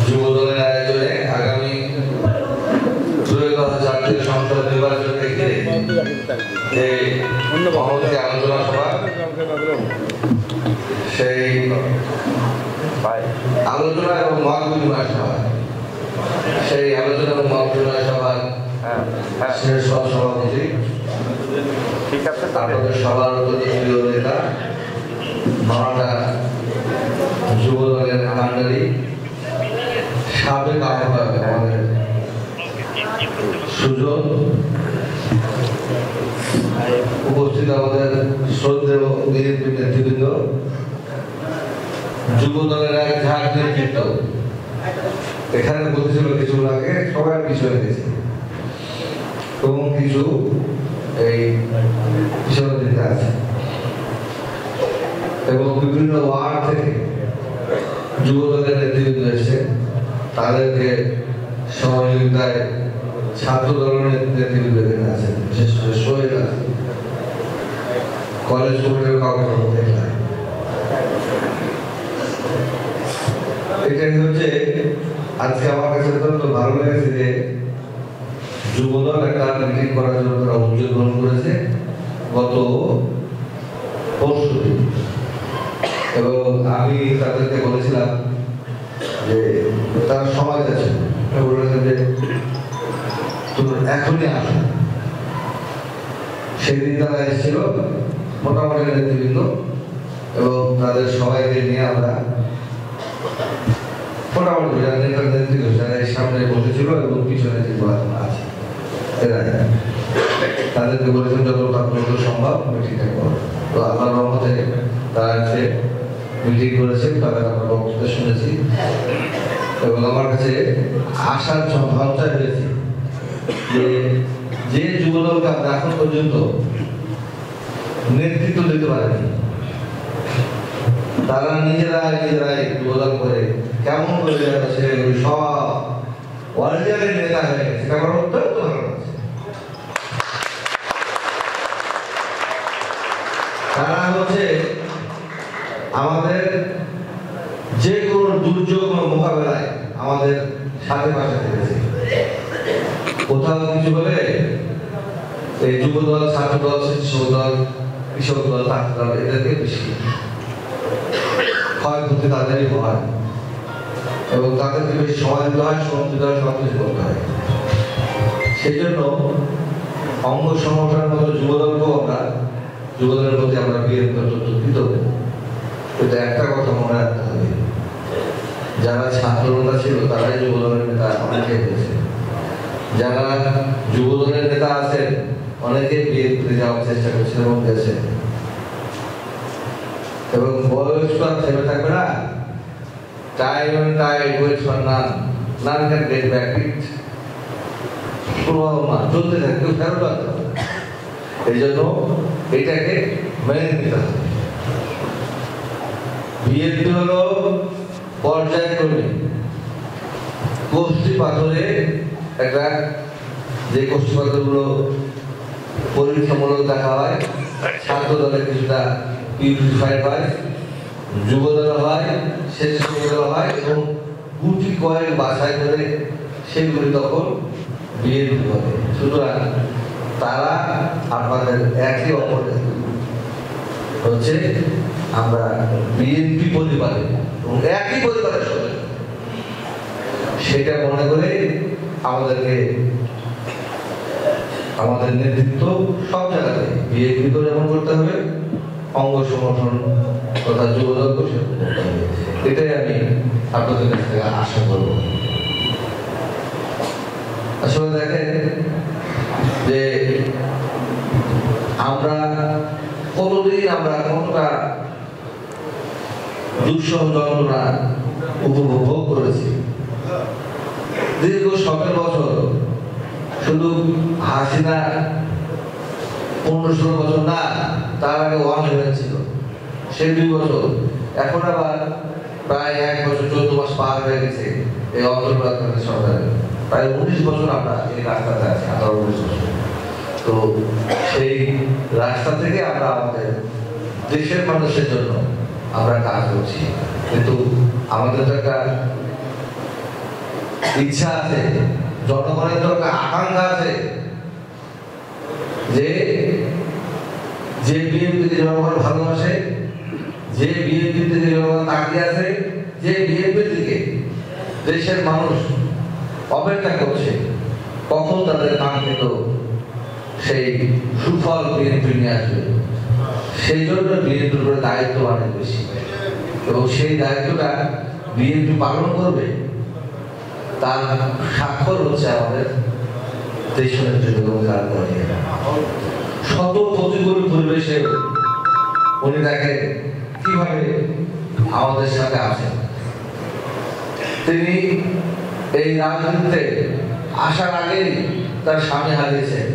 যুবদলের আয়োজনে আগামী জাতীয় সংসদ নির্বাচনকে ঘিরে যে মহতী আলোচনা সভা, সেই আলোচনা এবং মত বিনিময় সভা, সেই আলোচনা এবং মত বিনিময় সভার শেষ সভাপতি আপনাদের সবার প্রিয় নেতা মাওলানা যুবদলের কান্ডারি সাবেক আহ্বায়ক আমাদের সুজন, উপস্থিত আমাদের শ্রদ্ধেয় বিএনপি নেতৃবৃন্দ, যুবদলের এক ঝাঁক নেতৃত্ব এখানে বলছিল কিছু আগে সবাই পিছনে গেছে এবং কিছু এই পিছনের দিকে আছে এবং বিভিন্ন ওয়ার্ড থেকে যুবদলের নেতৃবৃন্দ এসেছে, তাদেরকে সহযোগিতায় ছাত্র দলের নেতৃবৃন্দ এখানে আছেন, বিশেষ করে শহীদ আছে, কলেজ কমিটির কাউকে দেখলাম। এটাই হচ্ছে আজকে আমার কাছে অত্যন্ত ভালো লেগেছে যে যুবদল একটা মিটিং করার জন্য তারা উদ্যোগ গ্রহণ করেছে গত পরশুদিন, এবং আমি তাদেরকে বলেছিলাম যে তার সমাজ আছে, বলেছেন যে তুমি এখনই আসো। সেদিন তারা এসেছিল মোটামুটি নেতৃবৃন্দ এবং তাদের সবাইকে নিয়ে আমরা মোটামুটি নেতৃত্ব যারা সামনে বসেছিল এবং পিছনে যে আছে তাদেরকে বলেছেন যত সম্ভব মিটিংটা করো। তো আল্লাহর রহমতে তারা এসে মিটিং করেছেন, তাদের আমরা বক্তব্য শুনেছি এবং আমার কাছে আসার ভাবটা হয়েছে যে যুবদলকে আমরা এখন পর্যন্ত নেতৃত্ব দিতে পারেনি, তারা নিজেরাই যুবদল করে কেমন করে যাচ্ছে সব ওয়ার্ল্ডের নেতা হয়ে গেছে। আমার অত্যন্ত ভালো লাগছে। তারা হচ্ছে আমাদের যে কোনো দুর্যোগ মোকাবেলায় আমাদের সাথে পাশে থেকেছে। কোথাও কিছু হলে এই যুবদল, ছাত্রদল, শিশু দল, কৃষক দল, ছাত্র দল এদেরকে বেশি ক্ষয়ক্ষতি তাদেরই হয় এবং তাদেরকে বেশি সময় দিতে হয়, শ্রম দিতে হয়, সব কিছু করতে হয়। সেই জন্য অঙ্গ সংগঠনের মতো যুবদলকেও যুবদলের প্রতি আমরা বিএনপি অত্যন্ত কৃতজ্ঞ। কিন্তু একটা কথা মনে রাখতে হবে, যারা ছাত্র নেতা ছিল তারাই যুবদলের নেতা অনেকে হয়েছে, যারা যুবদলের নেতা আছেন অনেকে বিএনপিতে যাওয়ার চেষ্টা করছে এবং গেছে, এবং বয়স তো আর থেমে থাকবে না। Time and tide waits for none, none can get back it. প্রবাহমান চলতে থাকে, কেউ ফেরত আসতে হবে। এই জন্য এটাকে মেনে নিতে হবে। বিএনপি হলো পর্যায়ক্রমে কোষ্ঠী পাথরে একটা, যে কোষ্ঠী পাথরগুলো পরীক্ষামূলক দেখা হয়, ছাত্র দলে কিছুটা পিউরিফাইড হয়, যুব দল হয়, স্বেচ্ছাসেবক হয় এবং গুটি কয়েক বাছাই করে সেগুলি তখন বিএনপি হবে। সুতরাং তারা আমাদের একই অপরে হচ্ছে আমরা বিএনপি পরিবারে এবং একই পরিবারের সদস্য, সেটা মনে করে আমাদেরকে আমাদের নেতৃত্ব সব জায়গাতে বিএনপি তো যেমন করতে হবে, অঙ্গ সংগঠন তথা যুবদল করতে হবে। এটাই আমি আপনাদের কাছ থেকে আশা করব। আসলে দেখেন যে আমরা কতদিন আমরা কতটা দুঃসহ যন্ত্রণা উপভোগ করেছি। দীর্ঘ 17 বছর শুধু হাসিনা 15-16 বছর না, তার আগে ওয়ান হয়েছিল, সেই 2 বছর, এখন আবার প্রায় 1 বছর 14 মাস পার হয়ে গেছে এই অন্তর্বর্তীকালীন সরকারের। প্রায় 19 বছর আমরা এই রাস্তাতে আছি, 18-19 বছর। তো সেই রাস্তা থেকে আমরা আমাদের দেশের মানুষের জন্য আমরা কাজ করছি, কিন্তু আমাদের তো একটা ইচ্ছা আছে, জনগণের তো একটা আকাঙ্ক্ষা আছে যে বিএনপিকে জনগণ ভালোবাসে, যে বিএনপি থেকে জনগণ তাকিয়ে আছে, যে বিএনপি থেকে দেশের মানুষ অপেক্ষা করছে কখন তাদের কাঙ্ক্ষিত সেই সুফল বিএনপি নিয়ে আসবে। সেই জন্য বিএনপির উপরে দায়িত্ব অনেক বেশি, এবং সেই দায়িত্বটা বিএনপি পালন করবে তার স্বাক্ষর হচ্ছে আমাদের দেশনেত্রী বেগম খালেদা জিয়া। শত প্রতিকূল পরিবেশে উনি দেখেন কিভাবে আমাদের সাথে আছেন। তিনি এই রাজনীতিতে আসার আগেই তার স্বামী হারিয়েছেন,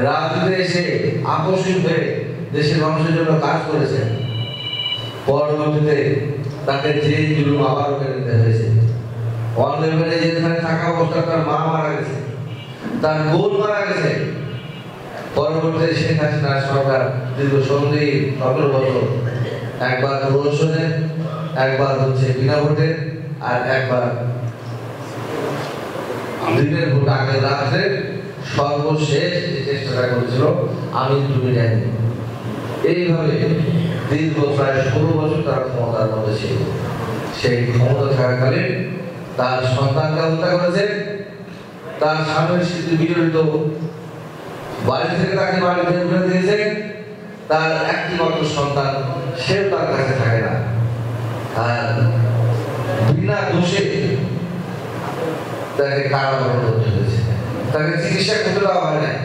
রাজনীতিতে এসে আকস্মিক হয়ে দেশের মানুষের জন্য কাজ করেছেন। পরবর্তীতে তাকে জেল জুলুম আবারও মেনে নিতে হয়েছে। অনলেভেলে যেখানে থাকা অবস্থা তার মা মারা গেছে, তার বোন মারা গেছে। পরবর্তীতে শেখ হাসিনার সরকার দীর্ঘ 17 বছর, একবার প্রহসনে, একবার হচ্ছে বিনা ভোটে, আর একবার দিনের ভোট আগের রাত্রে সর্বশেষ যে চেষ্টাটা করেছিল আমি তুমি জানি। এইভাবে দীর্ঘ প্রায় 16 বছর তারা ক্ষমতার মধ্যে ছিল। সেই ক্ষমতা থাকাকালীন তার সন্তানকে হত্যা করেছে, তার স্বামীর স্মৃতি বিজড়িত বাড়ি থেকে তাকে বাড়ি বের করে দিয়েছে। তার একটি মাত্র সন্তান, সেও তার কাছে থাকে না, আর বিনা দোষে তাকে কারাবরণ করতে হয়েছে। তাকে চিকিৎসা করতে দেওয়া হয় নাই।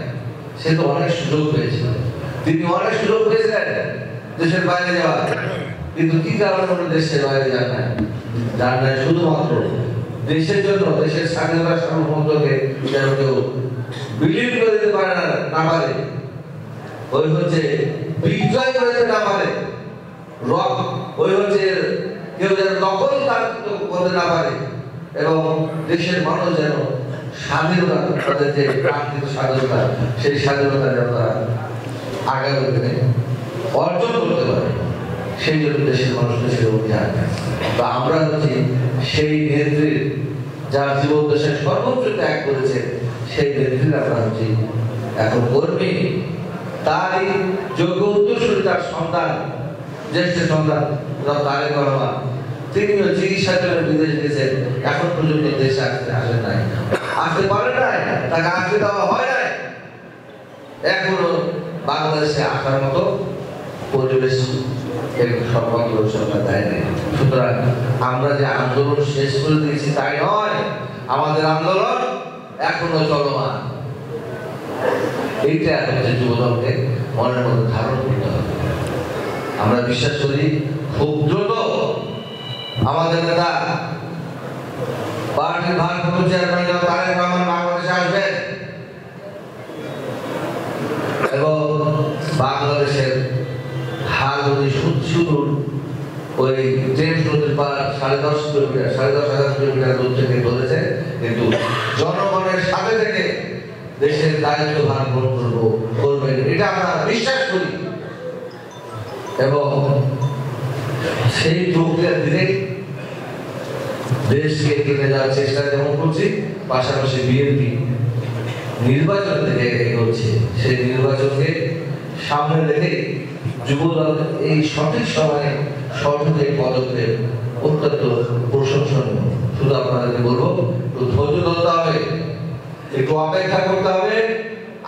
সে তো অনেক সুযোগ পেয়েছিল, তিনি অনেক সুযোগ পেয়েছিলেন দেশের বাইরে যাওয়ার, কিন্তু কি কারণে উনি দেশের বাইরে যান নাই? শুধুমাত্র দেশের জন্য, দেশের স্বাধীনতা সার্বভৌমত্বকে যেন কেউ বিলীন করে দিতে পারে না পারে, ওই হচ্ছে বিজয় করে দিতে না পারে, ওই হচ্ছে কেউ যেন দখল করতে না পারে, এবং দেশের মানুষ যেন স্বাধীনতা, তাদের যে প্রাকৃতিক স্বাধীনতা, সেই স্বাধীনতা যেন তারা আগামী দিনে অর্জন করতে পারে, সেই জন্য দেশের মানুষ দেশের অভিযান। তো আমরা হচ্ছি সেই নেত্রীর, যার জীবন দেশের সর্বোচ্চ ত্যাগ করেছে, সেই নেত্রীর আমরা হচ্ছি এখন কর্মী। তারই যোগ্য উত্তরসূরি তার সন্তান, জ্যেষ্ঠ সন্তান তারেক রহমান, তিনিও চিকিৎসার জন্য বিদেশ গেছেন, এখন পর্যন্ত দেশে আসেন নাই, আসতে পারেন নাই, তাকে আসতে দেওয়া হয় নাই, এখনো বাংলাদেশে আসার মতো পরিবেশ সরকার দেয় নাই। সুতরাং আমরা যে আন্দোলন শেষ করে দিয়েছি তাই নয়, আমাদের আন্দোলন এখনো চলমান। এইটা হচ্ছে যুবদলকে মনের মধ্যে ধারণ করতে হবে। আমরা বিশ্বাস করি খুব দ্রুত আমাদের নেতা পার্টির ভারপ্রাপ্ত চেয়ারম্যান তারেক রহমান বাংলাদেশে আসবেন, এবং বাংলাদেশের হাল শুধু ওই জেমস নদীর পার 10.5 কিলোমিটার, 10,500 কিলোমিটার দূর থেকে ধরেছে, কিন্তু জনগণের সাথে থেকে দেশের দায়িত্ব ভার করবেন, এটা আমরা বিশ্বাস করি। এবং সেই প্রক্রিয়ার দিকে দেশকে এগিয়ে যাওয়ার চেষ্টা যেমন করছি, পাশাপাশি বিএনপি নির্বাচন থেকে এগোচ্ছে। সেই নির্বাচনকে সামনে রেখে যুবদল এই সঠিক সময়ে সঠিক এই পদক্ষেপ অত্যন্ত প্রশংসনীয়। শুধু আপনাদেরকে বলবো, একটু ধৈর্য ধরতে হবে, একটু অপেক্ষা করতে হবে,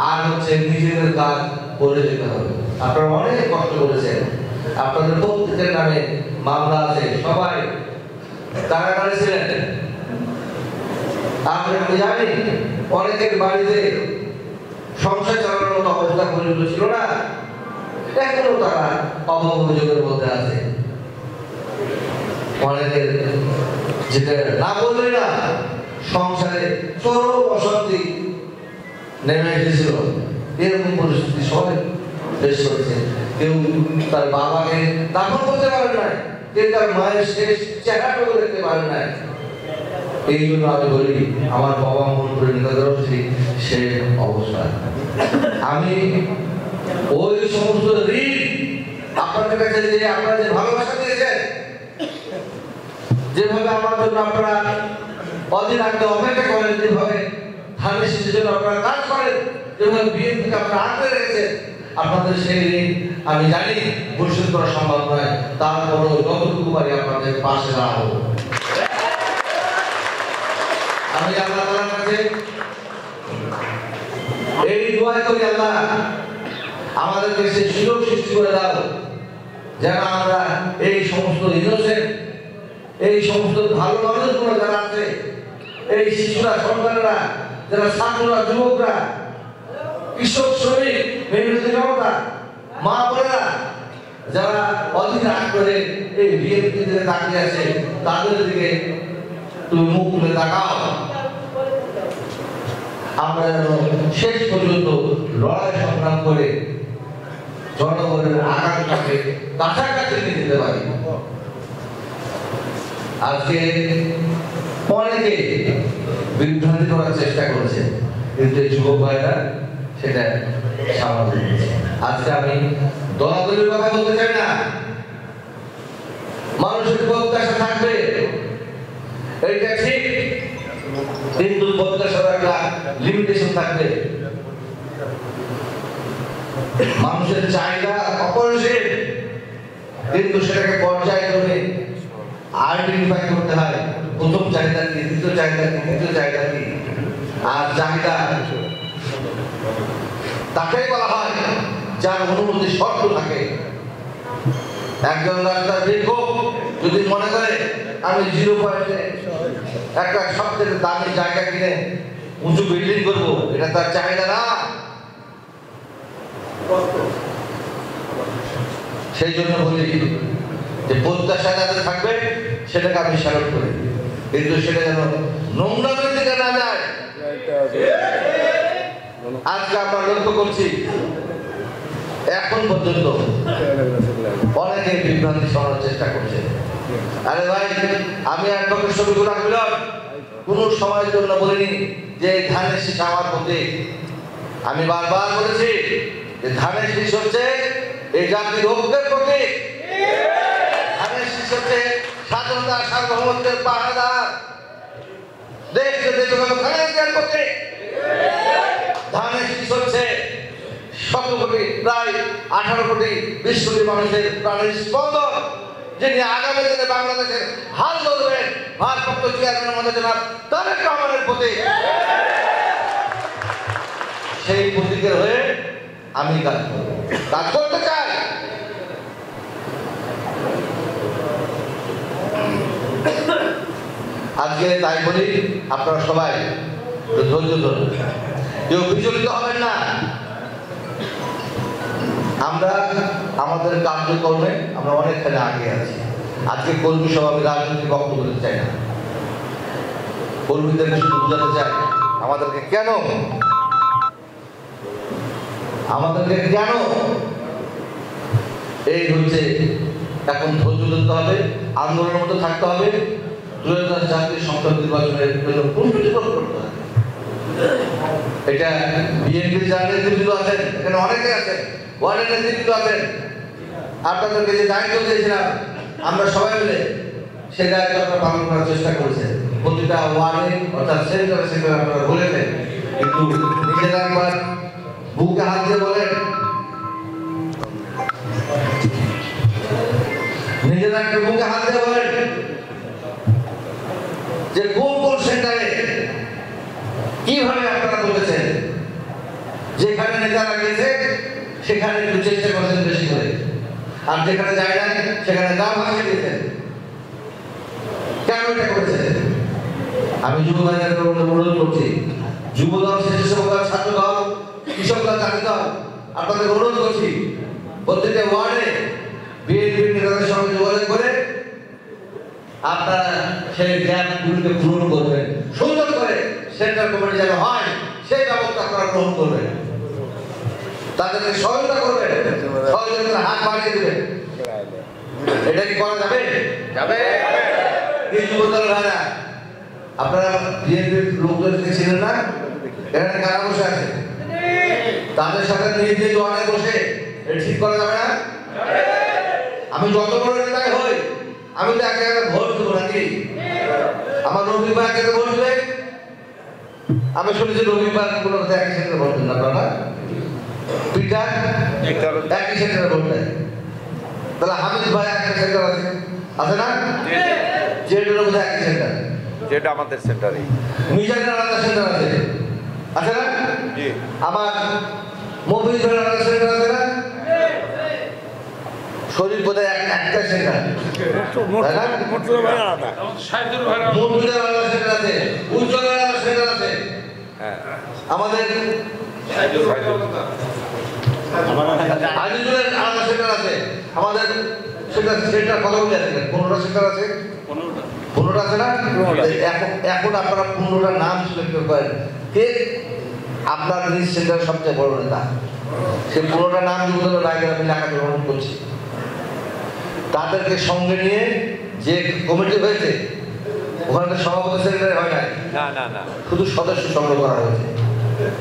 আর হচ্ছে নিজেদের কাজ করে যেতে হবে। আপনারা অনেক কষ্ট করেছেন, আপনাদের প্রত্যেকের নামে মামলা আছে, সবাই কারাগারে ছিলেন। আমি জানি অনেকের বাড়িতে সংসার চালানোর মতো অবস্থা পর্যন্ত ছিল না, এখনো তারা অভাব-অভিযোগের মধ্যে আছে। অনেকের যেটা না বললে না, সংসারে চরম অশান্তি নেমে এসেছিল, এরকম পরিস্থিতি সবাই ফেস করেছে। কেউ তার বাবাকে দাফন করতে পারে নাই, কেউ তার মায়ের শেষ চেহারাটাও দেখতে পারে নাই। এই জন্য আমি বলি, আমার বাবা মন করে নিকাদেরও সে অবস্থা। আমি ওই সমস্ত ঋণ আপনাদের কাছে যে আপনারা যে ভালোবাসা দিয়েছেন, যেভাবে আমার জন্য আপনারা অধীর আগ্রহে অপেক্ষা করেন, যেভাবে ধানের শীষের জন্য আপনারা কাজ করেন, যেভাবে বিএনপিকে আপনারা আঁকড়ে রেখেছেন, আপনাদের সেই ঋণ আমি জানি পরিশোধ করা সম্ভব নয়। তারপরও যতটুকু পারি আপনাদের পাশে দাঁড়াবো। আমি আল্লাহ তাআলার কাছে এই দোয়া করি, আল্লাহ আমাদেরকে সেই সুযোগ সৃষ্টি করে দাও যেন আমরা এই সমস্ত ইনোসেন্ট, এই সমস্ত ভালো মানুষগুলো যারা আছে, এই শিশুরা, সন্তানেরা, যারা ছাত্ররা, যুবকরা, কৃষক, শ্রমিক, মেহনতি জনতা, মা বোনেরা যারা অধীর আগ্রহে এই বিএনপি দিকে তাকিয়ে আছে, তাদের দিকে তুমি মুখ তুলে তাকাও। আমরা যেন শেষ পর্যন্ত লড়াই সংগ্রাম করে জনগণের আকাঙ্ক্ষাকে কাছাকাছি নিয়ে যেতে পারি। আজকে অনেকে বিভ্রান্তি করার চেষ্টা করেছে, কিন্তু এই যুবক ভাইরা সেটা সামাল দিয়েছে। আজকে আমি দলাদলির কথা বলতে চাই না, মানুষের প্রত্যাশা থাকবে, এটা ঠিক, কিন্তু প্রত্যাশার একটা লিমিটেশন থাকবে। মানুষের চাহিদা অপরিসীম, কিন্তু সেটাকে পর্যায়ক্রমে আইডেন্টিফাই করতে হয়। প্রথম চাহিদা কি, দ্বিতীয় চাহিদা কি, তৃতীয় চাহিদা কি, আর চাহিদা তাকেই বলা হয় যার অনুমতি শর্ত থাকে। একজন রাস্তার ভিক্ষুক যদি মনে করে আমি 0 পয়েন্টে একটা সবচেয়ে দামি জায়গা কিনে উঁচু বিল্ডিং করবো, এটা তার চাহিদা না। সেই জন্য বলি যে প্রত্যাশা যাদের থাকবে সেটাকে আমি স্বাগত করি, কিন্তু সেটা যেন নোংরামের দিকে না যায়। আজকে আমরা লক্ষ্য করছি এখন পর্যন্ত অনেকে বিভ্রান্তি ছড়ানোর চেষ্টা করছে। আরে ভাই, আমি অ্যাডভোকেট শফিকুল হক মিলন কোনো সময়ের জন্য বলিনি যে ধানের শীষ আমার প্রতীক। আমি বারবার বলেছি যে ধানের শীষ হচ্ছে এই জাতির ঐক্যের প্রতীক। ধানের শীষ হচ্ছে স্বাধীনতা, সার্বভৌমত্বের পাহারাদার, দেশকে দেশভাবে খালেদার প্রতীক। ধানের শীষ হচ্ছে 17 কোটি, প্রায় 18 কোটি 20 কোটি মানুষের প্রাণের স্পন্দন, যিনি আগামী দিনে বাংলাদেশের হাল ধরবেন ভারপ্রাপ্ত চেয়ারম্যানের মধ্যে জনাব তারেক রহমানের প্রতীক। সেই প্রতীকের হয়ে আমি কাজ করতে চাই। আজকে তাই বলি, আপনারা সবাই ধৈর্য ধরুন, কেউ বিচলিত হবেন না। আমরা আমাদের কার্যক্রমে আমরা অনেকখানি আগে আছি। আজকে কর্মী সভা, আমি রাজনৈতিক বক্তব্য দিতে চাই না, কর্মীদেরকে শুধু বোঝাতে চাই আমাদেরকে কেন এই হচ্ছে এখন ধৈর্য ধরতে হবে, আন্দোলনের মধ্যে থাকতে হবে, 2000 জাতীয় সংসদ নির্বাচনের জন্য প্রস্তুতি করতে হবে। এটা বিএনপির যারা নেতৃত্ব আছেন, এখানে অনেকে আছেন, ওয়ার্ডের নেতৃত্ব আছেন, আপনাদেরকে যে দায়িত্ব দিয়েছিলাম আমরা সবাই মিলে সেই দায়িত্ব আপনারা পালন করার চেষ্টা করেছেন। প্রতিটা ওয়ার্ডে অর্থাৎ সেন্টারে আপনারা বলেছেন, কিন্তু নিজেরা একবার বুকে হাত দিয়ে বলেন, নিজেরা একটা বুকে হাত দিয়ে বলেন যে কোন কোন সেন্টারে কিভাবে আপনারা বলেছেন। যেখানে নেতারা গেছে সেখানে একটু চেষ্টা করেছেন বেশি করে, আর যেখানে যায় না সেখানে গা ভাসিয়ে দিয়েছেন। কেন এটা করেছেন? আমি যুব ভাইদের অনুরোধ করছি, যুব দল, স্বেচ্ছাসেবক দল, ছাত্র দল, কৃষক দল, জাতীয় দল, আপনাদের অনুরোধ করছি প্রত্যেকটা ওয়ার্ডে বিএনপির নেতাদের সঙ্গে যোগাযোগ করে আপনারা সেই গ্যাপগুলিকে পূরণ করবেন, সুন্দর করে সেন্টার কমিটি যেন হয় সেই ব্যবস্থা আপনারা গ্রহণ করবেন, তাদেরকে সহায়তা করবেন, সহযোগিতার হাত বাড়িয়ে দেবেন। এটা কি করা যাবে? আপনারা বিএনপির লোকজনকে ছিলেন না, এখানে কারা বসে আছে, তাদের সাথে নিজ নিজ ওয়ার্ডে বসে এটা ঠিক করা যাবে না? আমি যত বড় নেতাই হই, আমি তো একে একে ভোট দেবো নাকি? আমার রবিবার একে ভোট দেবে। আমি শুনেছি রবিবার কোনো একই সেন্টারে ভোট দেন আপনারা, পিটার একই সেন্টারে ভোট দেয়। তাহলে হামিদ ভাই একটা সেন্টার আছে, আছে না? যেটার মধ্যে একই সেন্টার, যেটা আমাদের সেন্টারে। মিজানের আলাদা সেন্টার আছে, আছে না? আমার মফিজ ভাইয়ের আলাদা সেন্টার আছে না? শরীর বোধহয় একটা সেন্টার, মন্টুদের আলাদা সেন্টার আছে, উজ্জ্বলের আলাদা সেন্টার আছে, আমাদের আজিজুলের আলাদা সেন্টার আছে, আমাদের সেন্টার কতগুলি আছে? 15টা সেন্টার আছে, 15টা আছে না? এখন আপনারা 15টার নাম সিলেক্ট করেন, কে আপনার নিজ সেন্টারের সবচেয়ে বড় নেতা। সে 15টা নাম যেগুলো রায়গঞ্জ আমি লেখা গ্রহণ করছি, তাদেরকে সঙ্গে নিয়ে যে কমিটি হয়েছে, ওখানে সভাপতি সেক্রেটারি হয় নাই, শুধু সদস্য সংগ্রহ করা হয়েছে।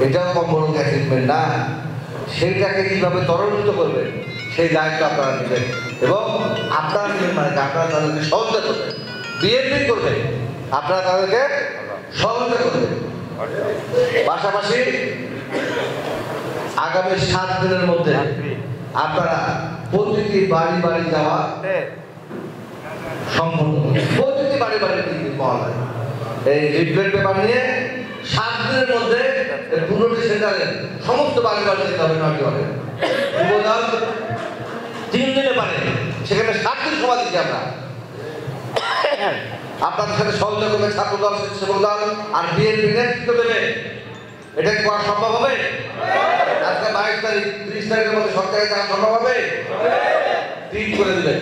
এটাও কম বড় অ্যাচিভমেন্ট না। সেইটাকে কিভাবে ত্বরান্বিত করবেন সেই দায়িত্ব আপনারা নেবেন, এবং আপনারা নেবেন মানে আপনারা তাদেরকে সহযোগিতা করবেন। বিএনপি করবে, আপনারা তাদেরকে সহযোগিতা করবেন। পাশাপাশি আগামী 7 দিনের মধ্যে আপনারা প্রতিটি বাড়ি বাড়ি যাওয়া সম্পূর্ণ, প্রতিটি বাড়ি বাড়ি মহলায় এই লিফলেট পেপার নিয়ে 7 দিনের মধ্যে 15টি সেন্টারে সমস্ত বাড়ি বাড়ি যেতে হবে। 9টি হবে, 3 দিনে পারে, সেখানে 7 দিন সময় দিচ্ছি আমরা। আপনাদের সাথে সহযোগিতা করবে ছাত্রদল, স্বেচ্ছাসেবক দল আর বিএনপি নেতৃত্ব দেবে। এটা কি করা সম্ভব হবে? আজকে 22 তারিখ, 30 তারিখের মধ্যে সরকারে যাওয়া সম্ভব হবে? ঠিক করে দিবেন।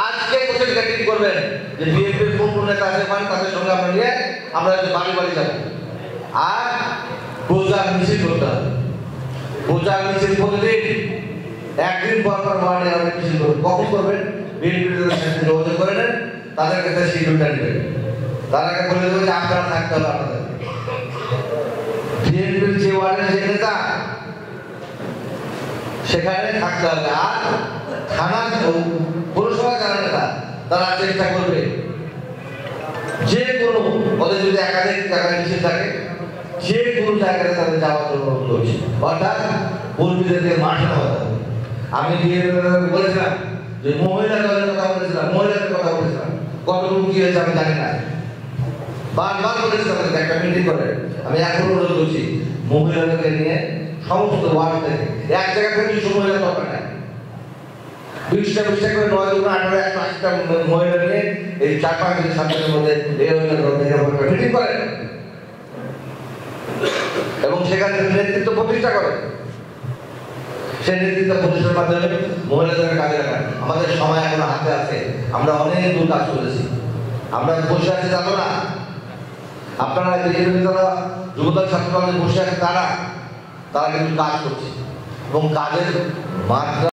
আজকে কোথায় ঠিক করবেন যে বিএনপির কোন কোন নেতা আছে, তাদের সঙ্গে আমরা নিয়ে আমরা বাড়ি বাড়ি যাব। আর প্রচার মিছিল করতে হবে। প্রচার মিছিল প্রতিদিন, একদিন পর পর ওয়ার্ডে আমরা মিছিল করবো। কখন করবেন? বিএনপির সাথে যোগাযোগ করে নেন, তাদের কাছে শিডিউলটা নেবেন। তাদেরকে বলে দেবেন যে আপনারা থাকতে হবে, আপনাদের বিএনপির যে ওয়ার্ডের যে নেতা সেখানে থাকতে হবে। আর থানা পৌরসভা যারা নেতা তারা চেষ্টা করবে যে কোনো ওদের যদি একাধিক জায়গায় মিছিল থাকে, যে কোনো জায়গায় তাদের যাওয়ার জন্য বলছি, অর্থাৎ কর্মীদেরকে মাঠে নামাতে হবে। আমি বলেছিলাম যে মহিলা দলের কথা বলেছিলাম, মহিলাদের কথা বলেছিলাম, কতটুকু কি হয়েছে আমি জানি না, বারবার বলেছিলাম একটা মিটিং করে। আমি এখন অনুরোধ করছি মহিলাদেরকে নিয়ে সমস্ত ওয়ার্ড থেকে এক জায়গা থেকে 200 মহিলা দরকার নাই, 20টা করে 9 গুণ 18 180টা মহিলা নিয়ে এই 4-5 দিন 7 দিনের মধ্যে মিটিং করেন এবং সেখানে নেতৃত্ব প্রতিষ্ঠা করেন। সেই নেতৃত্ব প্রতিষ্ঠার মাধ্যমে মহিলাদেরকে কাজে লাগান। আমাদের সময় এখন হাতে আছে, আমরা অনেক দূর কাজ করেছি, আমরা বসে আছি জানো না। আপনারা যারা যুবদল ছাত্রদল বসে আছে তারা কিন্তু কাজ করছে এবং কাজের মাত্রা